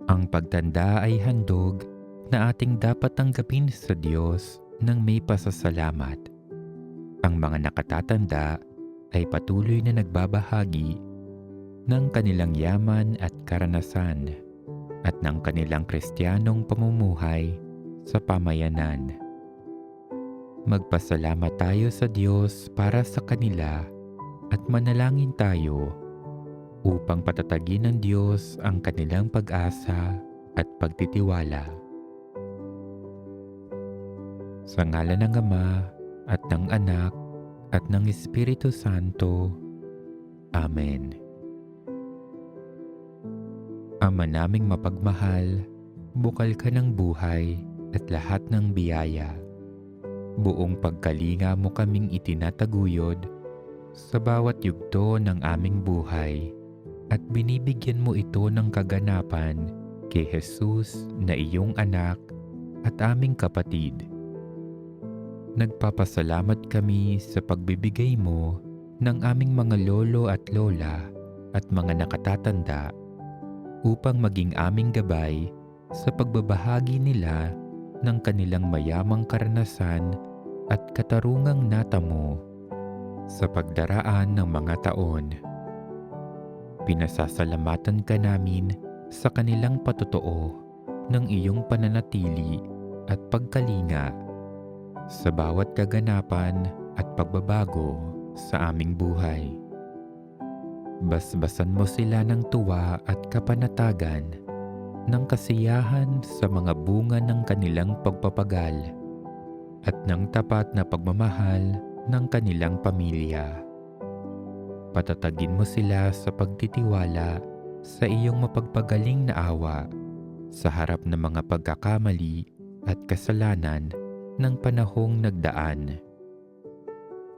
Ang pagtanda ay handog na ating dapat tanggapin sa Diyos ng may pasasalamat. Ang mga nakatatanda ay patuloy na nagbabahagi ng kanilang yaman at karanasan at ng kanilang kristyanong pamumuhay sa pamayanan. Magpasalamat tayo sa Diyos para sa kanila at manalangin tayo upang patatagin ng Diyos ang kanilang pag-asa at pagtitiwala. Sa ngalan ng Ama at ng Anak at ng Espiritu Santo. Amen. Ama naming mapagmahal, bukal ka ng buhay at lahat ng biyaya. Buong pagkalinga mo kaming itinataguyod sa bawat yugto ng aming buhay at binibigyan mo ito ng kaganapan kay Jesus na iyong anak at aming kapatid. Nagpapasalamat kami sa pagbibigay mo ng aming mga lolo at lola at mga nakatatanda upang maging aming gabay sa pagbabahagi nila ng kanilang mayamang karanasan at katarungang natamo sa pagdaraan ng mga taon. Pinasasalamatan ka namin sa kanilang patotoo ng iyong pananatili at pagkalinga sa bawat kaganapan at pagbabago sa aming buhay. Basbasan mo sila ng tuwa at kapanatagan, ng kasiyahan sa mga bunga ng kanilang pagpapagal, at ng tapat na pagmamahal ng kanilang pamilya. Patatagin mo sila sa pagtitiwala sa iyong mapagpagaling na awa sa harap ng mga pagkakamali at kasalanan ng panahong nagdaan.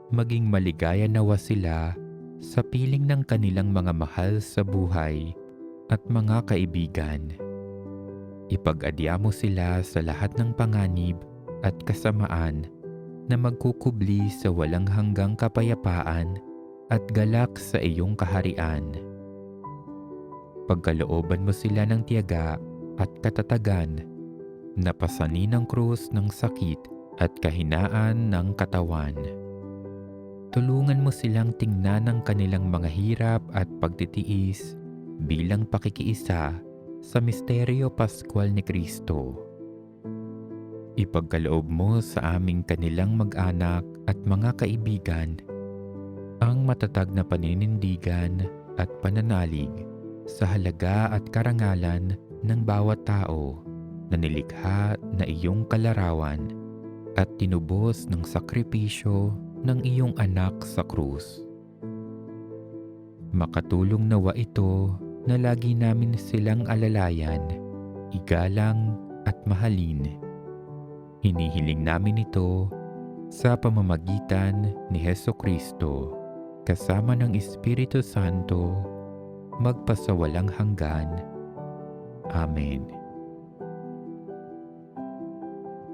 Maging maligaya nawa sila sa piling ng kanilang mga mahal sa buhay at mga kaibigan. Ipag-adya mo sila sa lahat ng panganib at kasamaan na magkukubli sa walang hanggang kapayapaan at galak sa iyong kaharian. Pagkalooban mo sila ng tiyaga at katatagan na pasanin ng krus ng sakit at kahinaan ng katawan. Tulungan mo silang tingnan ang kanilang mga hirap at pagtitiis bilang pakikiisa sa misteryo Paskwal ni Kristo. Ipagkaloob mo sa aming kanilang mag-anak at mga kaibigan ang matatag na paninindigan at pananalig sa halaga at karangalan ng bawat tao na nilikha na iyong kalarawan at tinubos ng sakripisyo ng iyong anak sa krus. Makatulong nawa ito na lagi namin silang alalayan, igalang at mahalin. Hinihiling namin ito sa pamamagitan ni Hesukristo kasama ng Espiritu Santo magpasawalang hanggan. Amen.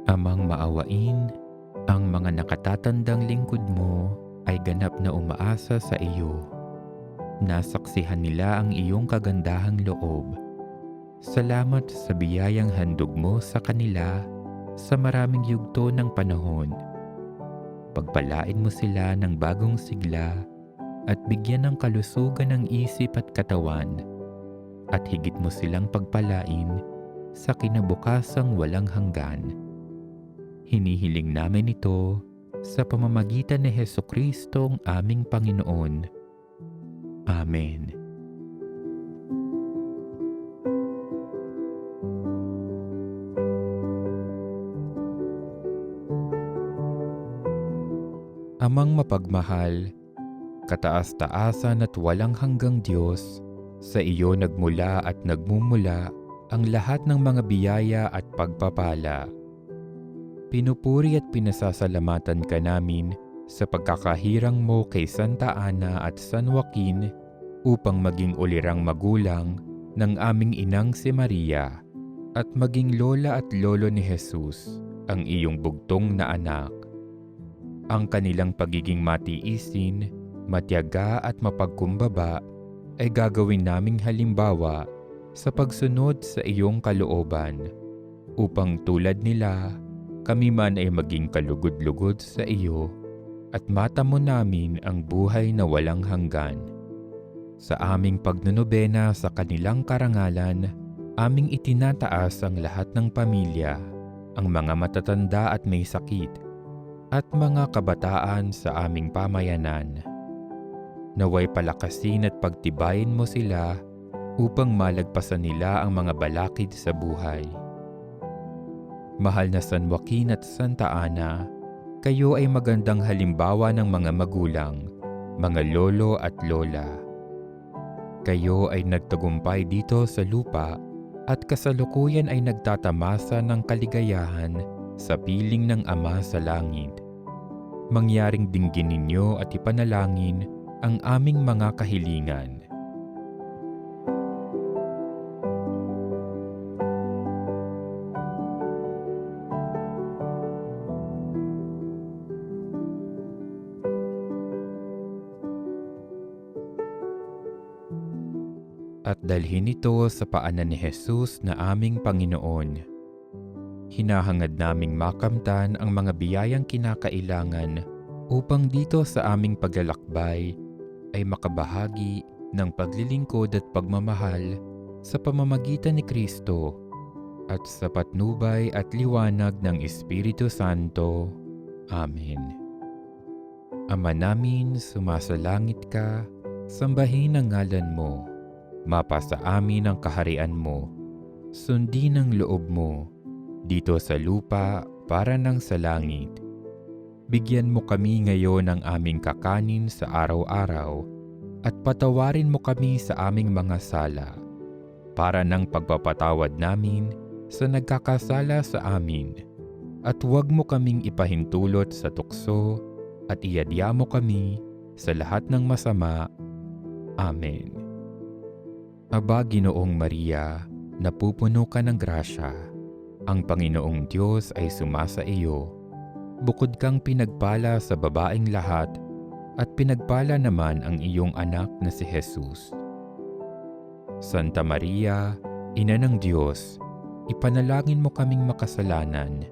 Amang maawain, ang mga nakatatandang lingkod mo ay ganap na umaasa sa iyo. Nasaksihan nila ang iyong kagandahang loob. Salamat sa biyayang handog mo sa kanila sa maraming yugto ng panahon. Pagpalain mo sila ng bagong sigla at bigyan ng kalusugan ng isip at katawan, at higit mo silang pagpalain sa kinabukasang walang hanggan. Hinihiling namin ito sa pamamagitan ni Hesukristo ang aming Panginoon. Amen. Amang mapagmahal, kataas-taasan at walang hanggang Diyos, sa iyo nagmula at nagmumula ang lahat ng mga biyaya at pagpapala. Pinupuri at pinasasalamatan ka namin sa pagkakahirang mo kay Santa Ana at San Joaquin upang maging ulirang magulang ng aming inang si Maria at maging lola at lolo ni Jesus, ang iyong bugtong na anak. Ang kanilang pagiging matiisin, matiyaga at mapagkumbaba ay gagawin naming halimbawa sa pagsunod sa iyong kalooban, upang tulad nila, kami man ay maging kalugod-lugod sa iyo at matamo namin ang buhay na walang hanggan. Sa aming pagnunobena sa kanilang karangalan, aming itinataas ang lahat ng pamilya, ang mga matatanda at may sakit, at mga kabataan sa aming pamayanan. Naway palakasin at pagtibayin mo sila upang malagpasan nila ang mga balakid sa buhay. Mahal na San Joaquin at Santa Ana, kayo ay magandang halimbawa ng mga magulang, mga lolo at lola. Kayo ay nagtagumpay dito sa lupa at kasalukuyan ay nagtatamasa ng kaligayahan sa piling ng Ama sa langit. Mangyaring dinggin ninyo at ipanalangin ang aming mga kahilingan. At dalhin ito sa paanan ni Jesus na aming Panginoon. Hinahangad naming makamtan ang mga biyayang kinakailangan upang dito sa aming paglalakbay ay makabahagi ng paglilingkod at pagmamahal sa pamamagitan ni Kristo at sa patnubay at liwanag ng Espiritu Santo. Amen. Ama namin, sumasalangit ka, sambahin ang ngalan mo. Mapasa amin ang kaharian mo, sundin ang loob mo, dito sa lupa para nang sa langit. Bigyan mo kami ngayon ng aming kakanin sa araw-araw, at patawarin mo kami sa aming mga sala, para nang pagpapatawad namin sa nagkakasala sa amin. At huwag mo kaming ipahintulot sa tukso, at iadya mo kami sa lahat ng masama. Amen. Aba, Ginoong Maria, napupuno ka ng grasya. Ang Panginoong Diyos ay sumasa iyo. Bukod kang pinagpala sa babaeng lahat, at pinagpala naman ang iyong anak na si Jesus. Santa Maria, Ina ng Diyos, ipanalangin mo kaming makasalanan,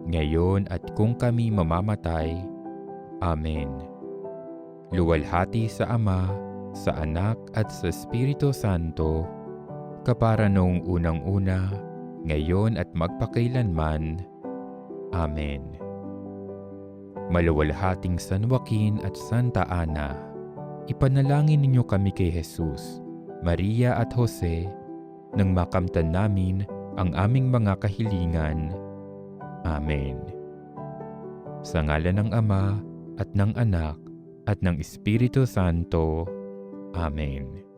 ngayon at kung kami mamamatay. Amen. Luwalhati sa Ama, sa Anak at sa Espiritu Santo, kapara noong unang-una, ngayon at magpakailanman. Amen. Maluwalhating San Joaquin at Santa Ana, ipanalangin ninyo kami kay Jesus, Maria at Jose, nang makamtan namin ang aming mga kahilingan. Amen. Sa ngalan ng Ama at ng Anak at ng Espiritu Santo. Amen.